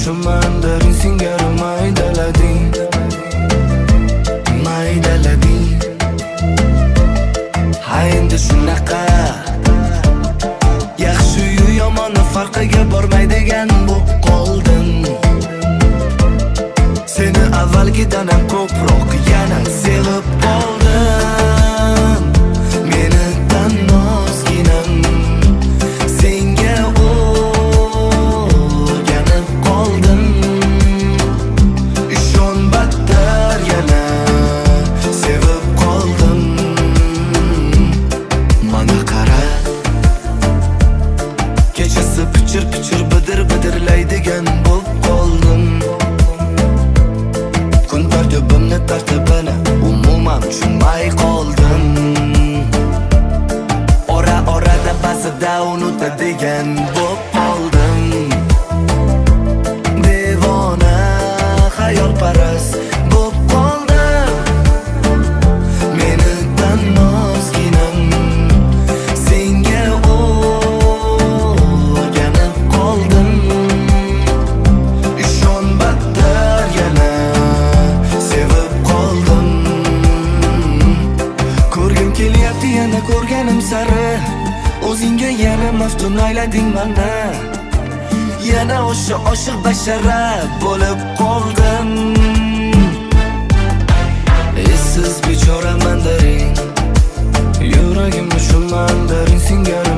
shu mandarin singari maydalading, maydalading. Ha endi shunaqa yaxshi-yu yomonni farqiga bormaydigan bo'p qoldim. Seni avvalgidan ham ko'proq yana sevib qoldim. Meni tan ozginam senga o'rganib qoldim. Ishon battar yana sevib qoldim. Mana qara, kechasi pichir-pichir bidir-bidirlaydigan bo'p qoldim. Kun tartibimni tartibini umuman tushunmay qoldim. Ora-orada ba'zida unutadigan bo'p qoldim. Devona xayolparast bo'p qoldim. Meni tan ozginam senga o'rganib qoldim. Ishon battar yana sevib qoldim. Ko'rgim kelyapti yana ko'rganim sari, o'zingga yana maftun aylading mani. Yana o'sha oshiq bashara bo'lib qoldim. Essiz bechora mandarin, yuragimni shu mandarin singari